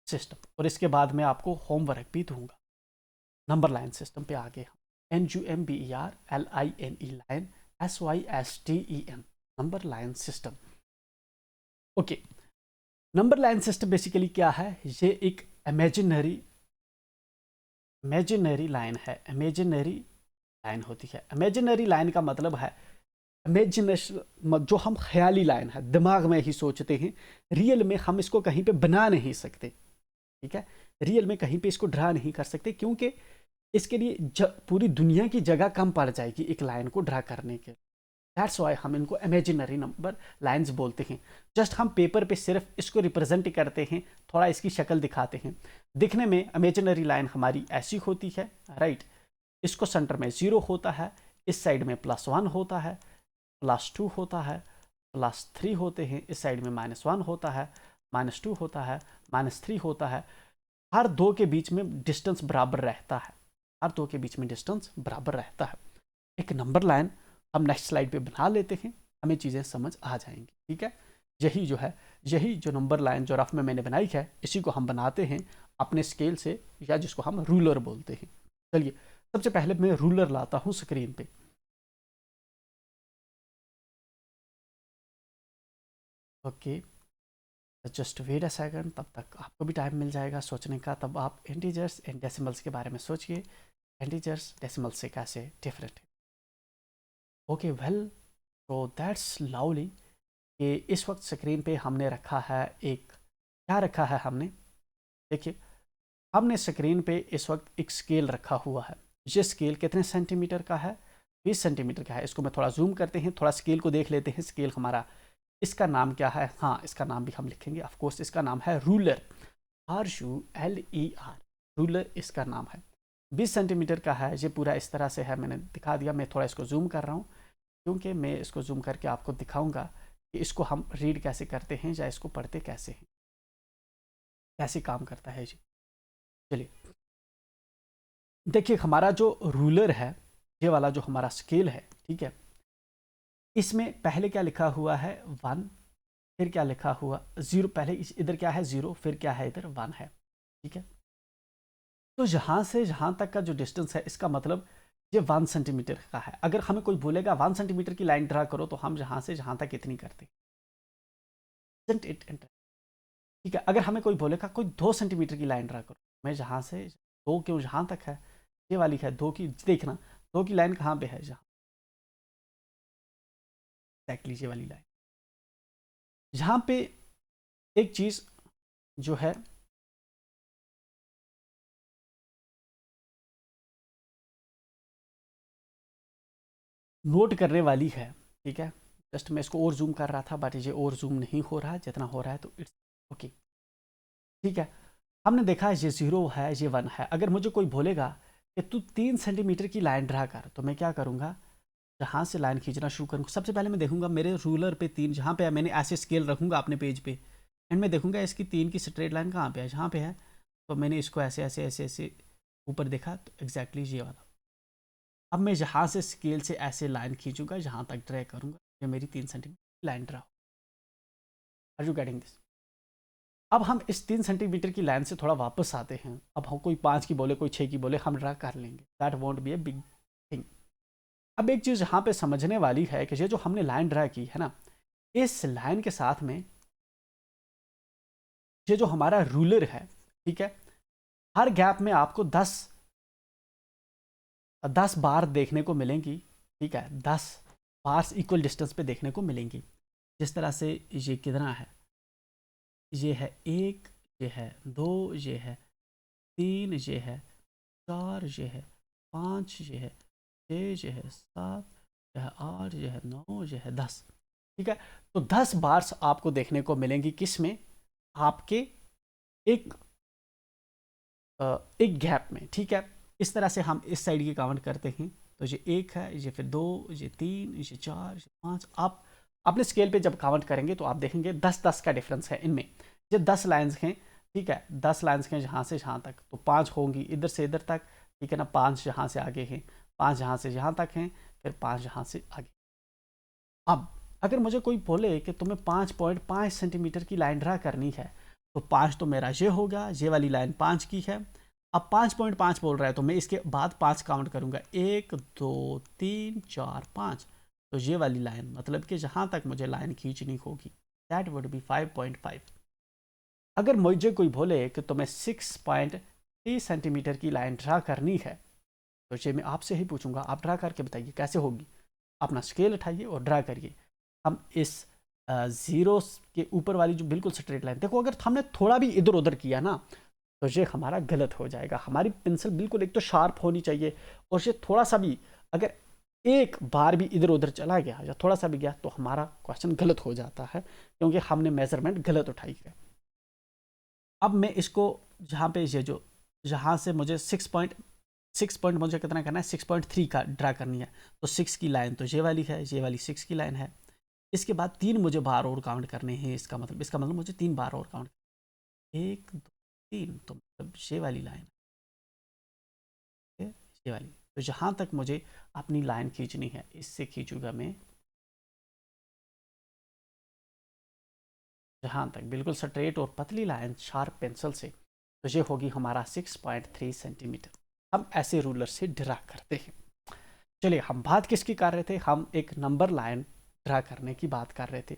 सिस्टम। और इसके बाद मैं आपको होमवर्क भी दूंगा। नंबर लाइन सिस्टम पे आगे हम NUMBERLINE line, SYSTEM number line system, okay. Number line system basically क्या है, ये एक इमेजिनरी लाइन है, इमेजिनरी लाइन होती है। इमेजिनरी लाइन का मतलब है इमेजिनेशन, जो हम ख्याली लाइन है, दिमाग में ही सोचते हैं, रियल में हम इसको कहीं पे बना नहीं सकते, ठीक है। रियल में कहीं पे इसको ड्रा नहीं कर सकते, क्योंकि इसके लिए पूरी दुनिया की जगह कम पड़ जाएगी एक लाइन को ड्रा करने के। दैट्स वाई हम इनको इमेजिनरी नंबर लाइंस बोलते हैं। जस्ट हम पेपर पे सिर्फ इसको रिप्रेजेंट करते हैं, थोड़ा इसकी शक्ल दिखाते हैं। दिखने में इमेजिनरी लाइन हमारी ऐसी होती है, राइट। इसको सेंटर में 0 होता है, इस साइड में +1 होता है, +2 होता है, +3 होते हैं, इस साइड में -1 होता है, -2 होता है, -3 होता है। हर दो के बीच में डिस्टेंस बराबर रहता है, हर दो के बीच में डिस्टेंस बराबर रहता है। एक नंबर लाइन हम नेक्स्ट स्लाइड पे बना लेते हैं, हमें चीज़ें समझ आ जाएंगी, ठीक है। यही जो नंबर लाइन जो रफ में मैंने बनाई है, इसी को हम बनाते हैं अपने स्केल से, या जिसको हम रूलर बोलते हैं। चलिए सबसे पहले मैं रूलर लाता हूँ स्क्रीन पे, okay. Just wait a second, तब तक आपको भी टाइम मिल जाएगा सोचने का, तब आप इंटीजर्स एंड डेसिमल्स के बारे में सोचिए, इंटीजर्स डेसिमल्स से कैसे डिफरेंट है, ओके। वेल, तो दैट्स लवली कि इस वक्त स्क्रीन पे हमने रखा है एक, क्या रखा है हमने, देखिए हमने स्क्रीन पे इस वक्त एक स्केल रखा हुआ है। ये स्केल कितने सेंटीमीटर का है, 20 सेंटीमीटर का है। इसको मैं थोड़ा जूम करते हैं, थोड़ा स्केल को देख लेते हैं। स्केल हमारा, इसका नाम क्या है, हाँ इसका नाम भी हम लिखेंगे ऑफ कोर्स, इसका नाम है रूलर, RULER, रूलर इसका नाम है। 20 सेंटीमीटर का है, ये पूरा इस तरह से है, मैंने दिखा दिया। मैं थोड़ा इसको जूम कर रहा हूँ, क्योंकि मैं इसको जूम करके आपको दिखाऊंगा कि इसको हम रीड कैसे करते हैं या इसको पढ़ते कैसे हैं, कैसे काम करता है जी। चलिए देखिए, हमारा जो रूलर है, ये वाला जो हमारा स्केल है, ठीक है, इसमें पहले क्या लिखा हुआ है 1, फिर क्या लिखा हुआ 0, पहले इधर क्या है 0, फिर क्या है इधर 1 है, ठीक है। तो यहाँ से यहाँ तक का जो डिस्टेंस है, इसका मतलब ये 1 सेंटीमीटर का है। अगर हमें कोई बोलेगा 1 सेंटीमीटर की लाइन ड्रा करो, तो हम यहाँ से यहाँ तक इतनी करते हैं, ठीक है। अगर हमें कोई बोलेगा कोई 2 सेंटीमीटर की लाइन ड्रा करो, मैं यहाँ से 2 क्यों यहाँ तक है, ये वाली है 2 की, देखना 2 की लाइन कहाँ पे है, जहाँ एक्जैक्टली ये वाली लाइन। यहाँ पे एक चीज़ जो है, नोट करने वाली है, ठीक है। जस्ट मैं इसको और जूम कर रहा था, बट ये और जूम नहीं हो रहा है, जितना हो रहा है तो इट्स ओके, ठीक है। हमने देखा है ये 0 है, ये 1 है। अगर मुझे कोई बोलेगा कि तू 3 सेंटीमीटर की लाइन ड्रा कर, तो मैं क्या करूँगा, जहाँ से लाइन खींचना शुरू करूँगा, सबसे पहले मैं देखूंगा मेरे रूलर पे 3, जहाँ पे मैंने ऐसे स्केल रखूंगा अपने पेज पे, एंड मैं देखूंगा इसकी 3 की स्ट्रेट लाइन कहाँ पे है, जहाँ पे है तो मैंने इसको ऐसे ऐसे ऐसे ऐसे ऊपर देखा तो एग्जैक्टली ये वाला। अब मैं यहाँ से स्केल से ऐसे लाइन खींचूंगा, जहाँ तक ड्रा करूँगा ये मेरी 3 centimetre line draw. Are you getting this? अब हम इस 3 सेंटीमीटर की लाइन से थोड़ा वापस आते हैं। अब हम कोई 5 की बोले, कोई 6 की बोले, हम ड्रा कर लेंगे, that won't be a big thing. अब एक चीज़ यहाँ पे समझने वाली है कि ये जो हमने लाइन ड्रा की है ना, इस लाइन के साथ में ये जो हमारा रूलर है, ठीक है, हर गैप में आपको 10 बार देखने को मिलेंगी, ठीक है, 10 बार्स इक्वल डिस्टेंस पे देखने को मिलेंगी। जिस तरह से ये कितना है, ये है 1, ये है 2, ये है 3, ये है 4, ये है 5, ये है 6, ये है 7, ये है 8, ये है 9, ये है 10, ठीक है। तो 10 बार्स आपको देखने को मिलेंगी, किस में? आपके एक गैप में, ठीक है। इस तरह से हम इस साइड की काउंट करते हैं, तो ये 1 है, ये फिर 2, ये 3, ये 4, ये 5। आप अपने स्केल पे जब काउंट करेंगे तो आप देखेंगे 10-10 का डिफरेंस है इनमें। ये 10 लाइन्स हैं, ठीक है, 10 लाइन्स हैं यहाँ से यहाँ तक, तो 5 होंगी इधर से इधर तक, ठीक है ना। 5 यहाँ से आगे हैं, 5 यहाँ से यहाँ तक हैं, फिर 5 यहाँ से आगे। अब अगर मुझे कोई बोले कि तुम्हें 5.5 सेंटीमीटर की लाइन ड्रा करनी है, तो 5 तो मेरा ये होगा, ये वाली लाइन 5 की है। अब 5.5 बोल रहा है तो मैं इसके बाद 5 काउंट करूंगा, 1 2 3 4 5। तो ये वाली लाइन मतलब कि जहां तक मुझे लाइन खींचनी होगी दैट वुड बी 5.5। अगर मुझे कोई बोले कि तुम्हें 6.3 सेंटीमीटर की लाइन ड्रा करनी है, तो ये मैं आपसे ही पूछूंगा, आप ड्रा करके बताइए कैसे होगी। अपना स्केल उठाइए और ड्रा करिए। हम इस जीरो के ऊपर वाली जो बिल्कुल स्ट्रेट लाइन, देखो अगर हमने थोड़ा भी इधर उधर किया ना तो ये हमारा गलत हो जाएगा। हमारी पेंसिल बिल्कुल एक तो शार्प होनी चाहिए, और ये थोड़ा सा भी अगर एक बार भी इधर उधर चला गया या थोड़ा सा भी गया तो हमारा क्वेश्चन गलत हो जाता है, क्योंकि हमने मेजरमेंट गलत उठाई है। अब मैं इसको जहाँ पे ये जो जहाँ से मुझे 6 पॉइंट मुझे कितना करना है, 6.3 का ड्रा करनी है, तो 6 की लाइन तो ये वाली है, ये वाली 6 की लाइन है। इसके बाद 3 मुझे बार और काउंट करने हैं, इसका मतलब मुझे 3 बार और काउंट, 1 2 3, तो मतलब ये वाली लाइन है, ये वाली। तो जहाँ तक मुझे अपनी लाइन खींचनी है, इससे खींचूंगा मैं जहाँ तक बिल्कुल स्ट्रेट और पतली लाइन शार्प पेंसिल से, तो ये होगी हमारा 6.3 सेंटीमीटर। हम ऐसे रूलर से ड्रा करते हैं। चलिए, हम बात किसकी कर रहे थे? हम एक नंबर लाइन ड्रा करने की बात कर रहे थे।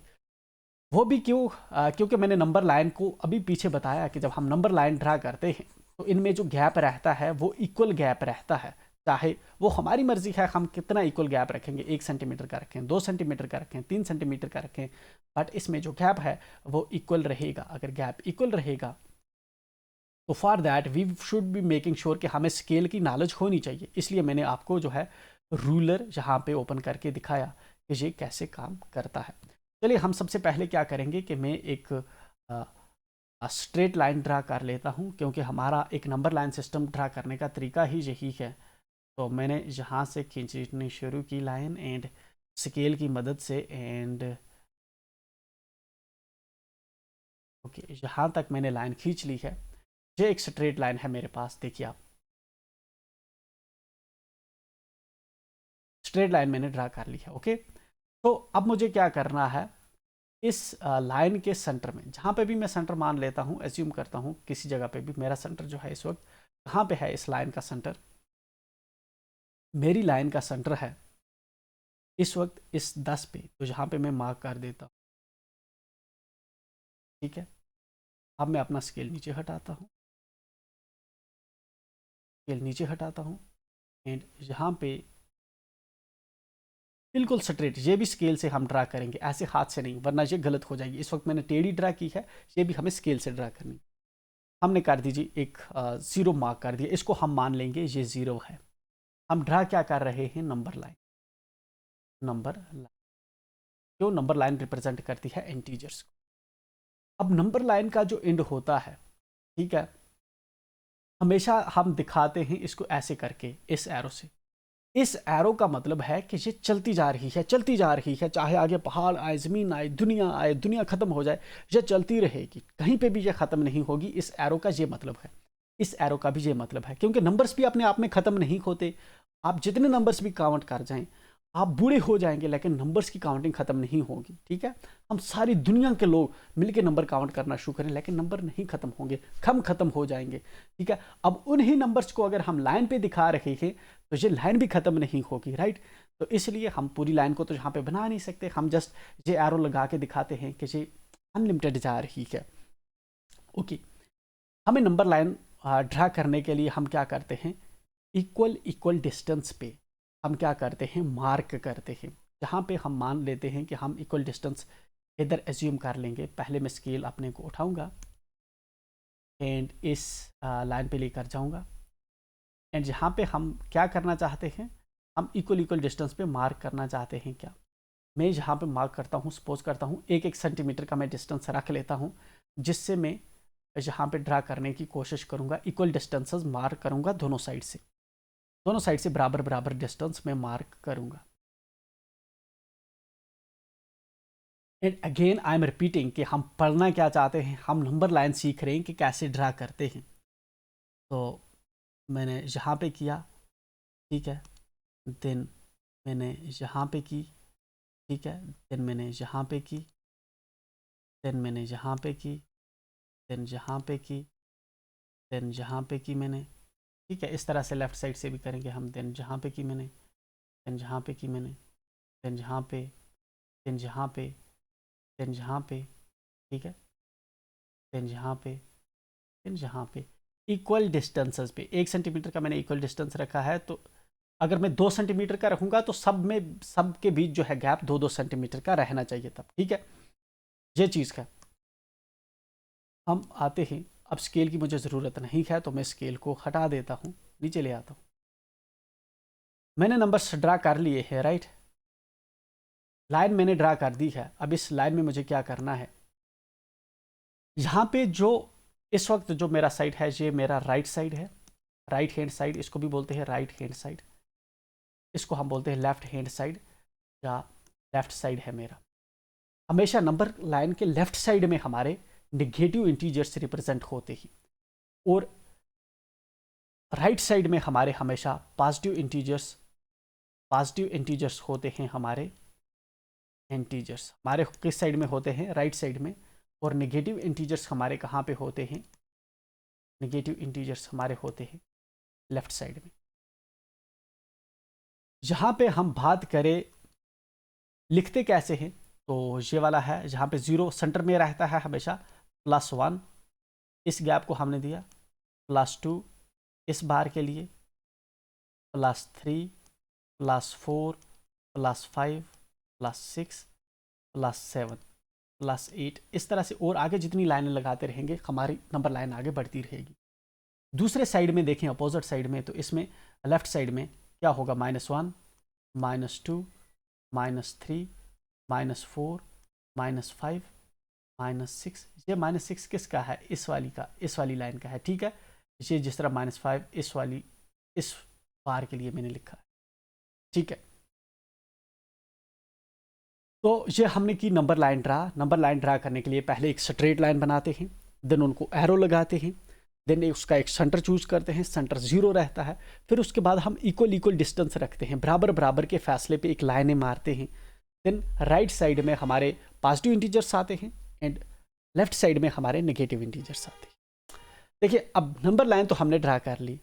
वो भी क्यों? क्योंकि मैंने नंबर लाइन को अभी पीछे बताया कि जब हम नंबर लाइन ड्रा करते हैं तो इनमें जो गैप रहता है वो इक्वल गैप रहता है। चाहे वो हमारी मर्जी है हम कितना इक्वल गैप रखेंगे, 1 सेंटीमीटर का रखें, 2 सेंटीमीटर का रखें, 3 सेंटीमीटर का रखें, बट इसमें जो गैप है वो इक्वल रहेगा। अगर गैप इक्वल रहेगा तो for that we should be making sure कि हमें स्केल की नॉलेज होनी चाहिए। इसलिए मैंने आपको जो है रूलर यहाँ पे ओपन करके दिखाया कि ये कैसे काम करता है। चलिए, हम सबसे पहले क्या करेंगे कि मैं एक स्ट्रेट लाइन ड्रा कर लेता हूँ, क्योंकि हमारा एक नंबर लाइन सिस्टम ड्रा करने का तरीका ही यही है। तो मैंने यहाँ से खींचनी शुरू की लाइन एंड स्केल की मदद से, एंड ओके, यहाँ तक मैंने लाइन खींच ली है। ये एक स्ट्रेट लाइन है मेरे पास, देखिए आप, स्ट्रेट लाइन मैंने ड्रा कर ली है। ओके, तो अब मुझे क्या करना है, इस लाइन के सेंटर में, जहाँ पे भी मैं सेंटर मान लेता हूँ, एज्यूम करता हूँ किसी जगह पे भी मेरा सेंटर जो है इस वक्त कहाँ पे है, इस लाइन का सेंटर, मेरी लाइन का सेंटर है इस वक्त इस 10 पे, तो जहाँ पे मैं मार्क कर देता हूँ, ठीक है। अब मैं अपना स्केल नीचे हटाता हूँ, स्केल नीचे हटाता हूँ, एंड यहाँ पे बिल्कुल स्ट्रेट, ये भी स्केल से हम ड्रा करेंगे, ऐसे हाथ से नहीं, वरना ये गलत हो जाएगी। इस वक्त मैंने टेढ़ी ड्रा की है, ये भी हमें स्केल से ड्रा करनी। हमने कर दीजिए एक ज़ीरो मार्क कर दिया, इसको हम मान लेंगे ये ज़ीरो है। हम ड्रा क्या कर रहे हैं, नंबर लाइन। नंबर लाइन क्यों? नंबर लाइन रिप्रेजेंट करती है इंटीजर्स को। अब नंबर लाइन का जो एंड होता है, ठीक है, हमेशा हम दिखाते हैं इसको ऐसे करके, इस एरो से। इस एरो का मतलब है कि ये चलती जा रही है, चलती जा रही है, चाहे आगे पहाड़ आए, ज़मीन आए, दुनिया ख़त्म हो जाए, ये चलती रहेगी, कहीं पे भी ये ख़त्म नहीं होगी। इस एरो का ये मतलब है। इस एरो का भी ये मतलब है, क्योंकि नंबर्स भी अपने आप में ख़त्म नहीं होते। आप जितने नंबर्स भी काउंट कर जाएं, आप बूढ़े हो जाएंगे लेकिन नंबर्स की काउंटिंग ख़त्म नहीं होगी। ठीक है, हम सारी दुनिया के लोग मिलके नंबर काउंट करना शुरू करें लेकिन नंबर नहीं ख़त्म होंगे, ख़त्म हो जाएंगे। ठीक है, अब उन्हीं नंबर्स को अगर हम लाइन पे दिखा रहे हैं तो ये लाइन भी ख़त्म नहीं होगी, राइट। तो इसलिए हम पूरी लाइन को तो यहाँ पे बना नहीं सकते, हम जस्ट ये एरो लगा के दिखाते हैं कि ये अनलिमिटेड जा रही है। ओके, हमें नंबर लाइन ड्रा करने के लिए हम क्या करते हैं, इक्वल डिस्टेंस पे हम क्या करते हैं, मार्क करते हैं। जहाँ पे हम मान लेते हैं कि हम इक्वल डिस्टेंस इधर एज्यूम कर लेंगे। पहले मैं स्केल अपने को उठाऊंगा एंड इस लाइन पे लेकर जाऊंगा एंड जहाँ पे हम क्या करना चाहते हैं, हम इक्वल डिस्टेंस पे मार्क करना चाहते हैं। क्या मैं जहाँ पे मार्क करता हूँ, सपोज करता हूँ 1 सेंटीमीटर का मैं डिस्टेंस रख लेता हूँ, जिससे मैं यहाँ पे ड्रा करने की कोशिश करूँगा। इक्वल डिस्टेंसेस मार्क करूँगा दोनों साइड से बराबर बराबर डिस्टेंस में मार्क करूँगा। And again I am repeating कि हम पढ़ना क्या चाहते हैं, हम नंबर लाइन सीख रहे हैं कि कैसे ड्रा करते हैं। तो मैंने यहाँ पे किया, ठीक है, देन मैंने यहाँ पे की, ठीक है, देन मैंने यहाँ पे की, देन मैंने यहाँ पे की, देन यहाँ पे की, देन यहाँ पे की मैंने। ठीक है, इस तरह से लेफ़्ट साइड से भी करेंगे हम। देन जहाँ पे की मैंने, देन जहाँ पे की मैंने, देन जहाँ पे, देन जहाँ पे, देन जहाँ पे, ठीक है, देन जहाँ पे, देन जहाँ पे। इक्वल डिस्टेंसेस पे 1 सेंटीमीटर का मैंने इक्वल डिस्टेंस रखा है, तो अगर मैं 2 सेंटीमीटर का रखूँगा तो सब के बीच जो है गैप 2-2 सेंटीमीटर का रहना चाहिए तब। ठीक है, ये चीज़ का हम आते हैं। अब स्केल की मुझे ज़रूरत नहीं है तो मैं स्केल को हटा देता हूँ, नीचे ले आता हूँ। मैंने नंबर्स ड्रा कर लिए हैं, राइट। लाइन मैंने ड्रा कर दी है। अब इस लाइन में मुझे क्या करना है, यहाँ पे जो इस वक्त जो मेरा साइड है ये मेरा राइट साइड है, राइट हैंड साइड, इसको भी बोलते हैं राइट हैंड साइड, इसको हम बोलते हैं लेफ्ट हैंड साइड या लेफ्ट साइड है मेरा। हमेशा नंबर लाइन के लेफ्ट साइड में हमारे नेगेटिव इंटीजर्स रिप्रेजेंट होते हैं और राइट साइड में हमारे हमेशा पॉजिटिव इंटीजर्स होते हैं। हमारे इंटीजर्स हमारे किस साइड में होते हैं, राइट साइड में, और नेगेटिव इंटीजर्स हमारे कहाँ पे होते हैं, नेगेटिव इंटीजर्स हमारे होते हैं लेफ्ट साइड में। जहाँ पे हम बात करें लिखते कैसे हैं, तो ये वाला है जहाँ पे 0 सेंटर में रहता है हमेशा, +1 इस गैप को हमने दिया, +2 इस बार के लिए, +3 +4 +5 +6 +7 +8, इस तरह से और आगे जितनी लाइनें लगाते रहेंगे हमारी नंबर लाइन आगे बढ़ती रहेगी। दूसरे साइड में देखें, अपोजिट साइड में, तो इसमें लेफ्ट साइड में क्या होगा, -1 -2 -3 -4 -5 -6। ये -6 किसका है, इस वाली लाइन का है। ठीक है, ये जिस तरह -5 इस बार के लिए मैंने लिखा है। ठीक है, तो ये हमने की नंबर लाइन ड्रा करने के लिए पहले एक स्ट्रेट लाइन बनाते हैं, देन उनको एरो लगाते हैं, देन उसका एक सेंटर चूज करते हैं, सेंटर 0 रहता है। फिर उसके बाद हम इक्वल डिस्टेंस रखते हैं, बराबर बराबर के फासले पे एक लाइनें मारते हैं। देन राइट साइड में हमारे पॉजिटिव इंटीजर्स आते हैं एंड लेफ्ट साइड में हमारे नेगेटिव इंटीजर्स आते हैं। देखिए, अब नंबर लाइन तो हमने ड्रा कर ली,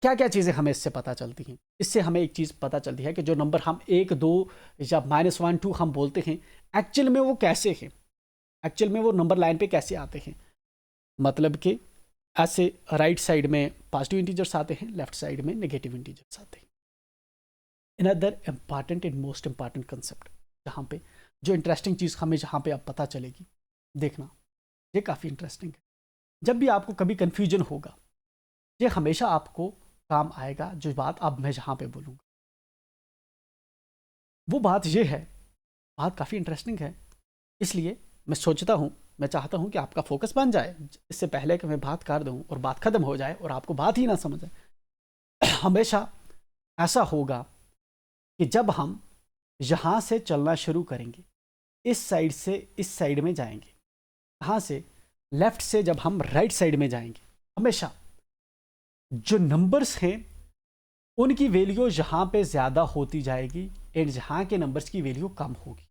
क्या क्या चीज़ें हमें इससे पता चलती हैं। इससे हमें एक चीज़ पता चलती है कि जो नंबर हम 1 2 या -1 2 हम बोलते हैं, एक्चुअल में वो कैसे हैं, एक्चुअल में वो नंबर लाइन पे कैसे आते हैं। मतलब कि ऐसे राइट साइड में पॉजिटिव इंटीजर्स आते हैं, लेफ्ट साइड में नेगेटिव इंटीजर्स आते हैं। Another important and most important concept, जहाँ पे जो इंटरेस्टिंग चीज़ हमें जहाँ पे अब पता चलेगी, देखना ये काफ़ी इंटरेस्टिंग है। जब भी आपको कभी कन्फ्यूजन होगा, ये हमेशा आपको काम आएगा। जो बात अब मैं जहाँ पे बोलूँगा वो बात ये है, बात काफ़ी इंटरेस्टिंग है, इसलिए मैं चाहता हूँ कि आपका फोकस बन जाए। इससे पहले कि मैं बात कर दूँ और बात ख़त्म हो जाए और आपको बात ही ना समझ आए। हमेशा ऐसा होगा कि जब हम यहाँ से चलना शुरू करेंगे, इस साइड से इस साइड में जाएंगे, यहाँ से लेफ्ट से जब हम राइट साइड में जाएंगे, हमेशा जो नंबर्स हैं उनकी वैल्यू यहां पे ज़्यादा होती जाएगी एंड जहां के नंबर्स की वैल्यू कम होगी।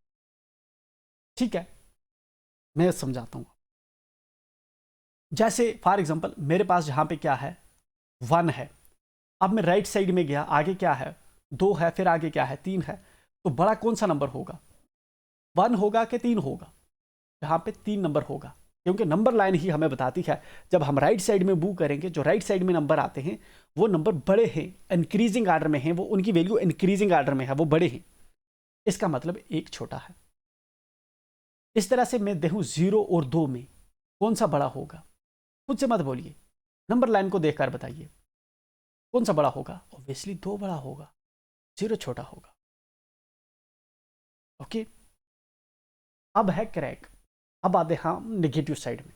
ठीक है, मैं समझाता हूँ। जैसे फॉर एग्जांपल मेरे पास जहां पे क्या है 1 है, अब मैं राइट साइड में गया, आगे क्या है 2 है, फिर आगे क्या है 3 है, तो बड़ा कौन सा नंबर होगा, 1 होगा कि 3 होगा? यहाँ पे 3 नंबर होगा, क्योंकि नंबर लाइन ही हमें बताती है जब हम राइट साइड में मूव करेंगे जो राइट साइड में नंबर आते हैं वो नंबर बड़े हैं, इंक्रीजिंग आर्डर में हैं, वो उनकी वैल्यू इंक्रीजिंग आर्डर में है, वो बड़े हैं। इसका मतलब एक छोटा है। इस तरह से मैं देखूं 0 और 2 में कौन सा बड़ा होगा, खुद से मत बोलिए, नंबर लाइन को देखकर बताइए कौन सा बड़ा होगा। ऑब्वियसली 2 बड़ा होगा, 0 छोटा होगा। ओके, अब है क्रैक। अब आते हैं हम नेगेटिव साइड में।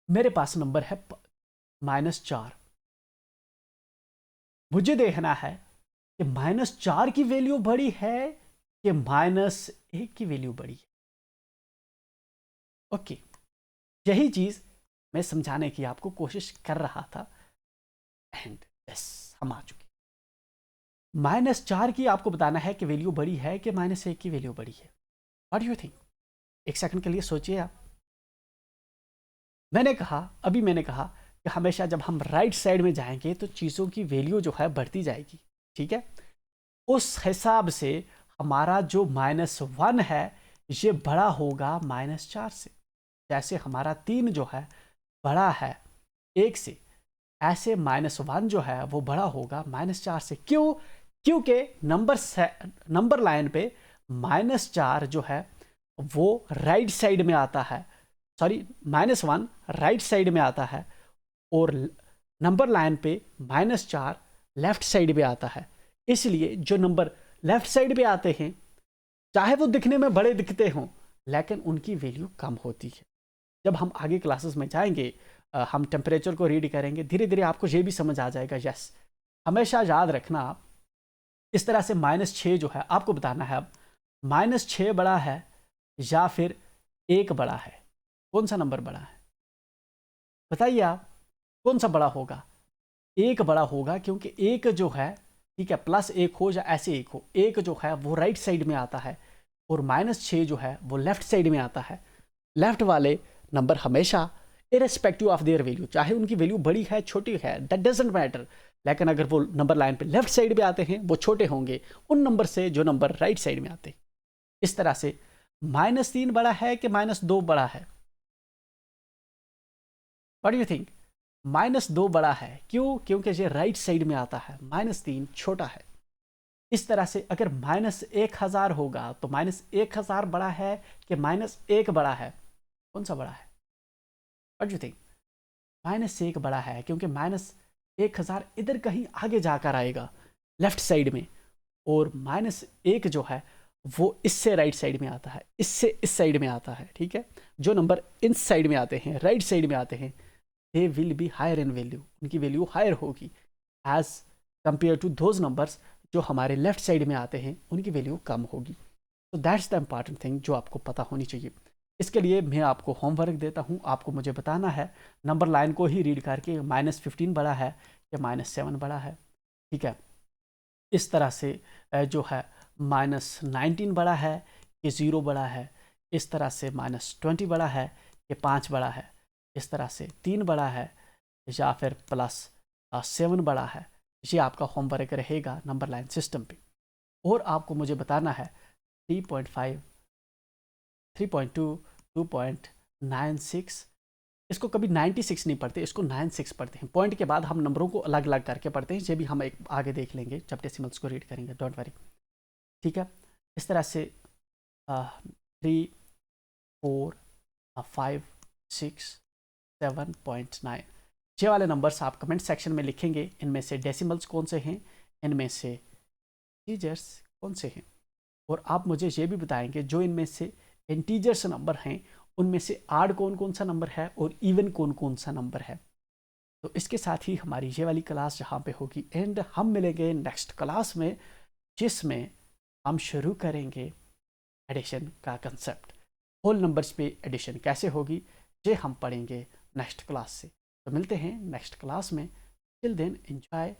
मेरे पास नंबर है -4। मुझे देखना है कि -4 की वैल्यू बड़ी है कि -1 की वैल्यू बड़ी है। ओके, यही चीज मैं समझाने की आपको कोशिश कर रहा था एंड यस हम आ चुके। -4 की आपको बताना है कि वैल्यू बड़ी है कि -1 की वैल्यू बड़ी है। What do you think? एक सेकंड के लिए सोचिए आप। मैंने कहा कि हमेशा जब हम राइट साइड में जाएंगे तो चीज़ों की वैल्यू जो है बढ़ती जाएगी। ठीक है, उस हिसाब से हमारा जो -1 है ये बड़ा होगा -4 से। जैसे हमारा 3 जो है बड़ा है 1 से, ऐसे -1 जो है वो बड़ा होगा -4 से। क्यों? क्योंकि नंबर लाइन पे -4 जो है वो राइट साइड में आता है, सॉरी -1 राइट साइड में आता है और नंबर लाइन पे -4 लेफ्ट साइड में आता है। इसलिए जो नंबर लेफ्ट साइड पे आते हैं चाहे वो दिखने में बड़े दिखते हों लेकिन उनकी वैल्यू कम होती है। जब हम आगे क्लासेस में जाएंगे हम टेम्परेचर को रीड करेंगे, धीरे धीरे आपको ये भी समझ आ जाएगा। यस, हमेशा याद रखना आप इस तरह से -6 जो है आपको बताना है अब -6 बड़ा है या फिर 1 बड़ा है, कौन सा नंबर बड़ा है बताइए आप, कौन सा बड़ा होगा? 1 बड़ा होगा, क्योंकि 1 जो है ठीक है +1 हो या ऐसे 1 हो, 1 जो है वो राइट साइड में आता है और -6 जो है वो लेफ्ट साइड में आता है। लेफ्ट वाले नंबर हमेशा इरेस्पेक्टिव ऑफ देयर वैल्यू, चाहे उनकी वैल्यू बड़ी है छोटी है दैट डजेंट मैटर, लेकिन अगर वो नंबर लाइन पे लेफ्ट साइड पे आते हैं वो छोटे होंगे उन नंबर से जो नंबर राइट साइड में आते हैं। इस तरह से -3 बड़ा है कि -2 बड़ा है? What do you think? -2 बड़ा है। क्यों? क्योंकि ये राइट साइड में आता है, -3 छोटा है। इस तरह से अगर -1000 होगा तो -1000 बड़ा है कि -1 बड़ा है? कौन सा बड़ा है? What do you think? -1 बड़ा है, क्योंकि -1000 इधर कहीं आगे जाकर आएगा लेफ्ट साइड में और -1 जो है वो इससे राइट साइड में आता है, इससे इस साइड में आता है। ठीक है, जो नंबर इन साइड में आते हैं राइट साइड में आते हैं they will be higher in value, उनकी वैल्यू हायर होगी as compared to those numbers जो हमारे लेफ्ट साइड में आते हैं उनकी वैल्यू कम होगी। तो दैट्स द इंपॉर्टेंट थिंग जो आपको पता होनी चाहिए। इसके लिए मैं आपको होमवर्क देता हूँ, आपको मुझे बताना है नंबर लाइन को ही रीड करके -15 बड़ा है या -7 बड़ा है। ठीक है, इस तरह से जो है -19 बड़ा है कि 0 बड़ा है, इस तरह से -20 बड़ा है कि 5 बड़ा है, इस तरह से 3 बड़ा है या फिर +7 बड़ा है। ये आपका होमवर्क रहेगा नंबर लाइन सिस्टम पे। और आपको मुझे बताना है 3.5, 3.2, 2.96, इसको कभी 96 नहीं पढ़ते, इसको 96 पढ़ते हैं। पॉइंट के बाद हम नंबरों को अलग अलग करके पढ़ते हैं, ये भी हम एक आगे देख लेंगे जब डेसिमल्स को रीड करेंगे, डोंट वरी। ठीक है, इस तरह से 3, 4, 5, 6, 7.9 ये वाले नंबर्स आप कमेंट सेक्शन में लिखेंगे। इनमें से डेसिमल्स कौन से हैं, इनमें से इंटीजर्स कौन से हैं, और आप मुझे ये भी बताएंगे जो इनमें से इंटीजर्स नंबर हैं उनमें से आड कौन कौन सा नंबर है और इवन कौन कौन सा नंबर है। तो इसके साथ ही हमारी ये वाली क्लास यहाँ पे होगी एंड हम मिलेंगे नेक्स्ट क्लास में जिसमें हम शुरू करेंगे एडिशन का कंसेप्ट। होल नंबर्स पे एडिशन कैसे होगी ये हम पढ़ेंगे नेक्स्ट क्लास से। तो मिलते हैं नेक्स्ट क्लास में। Till then enjoy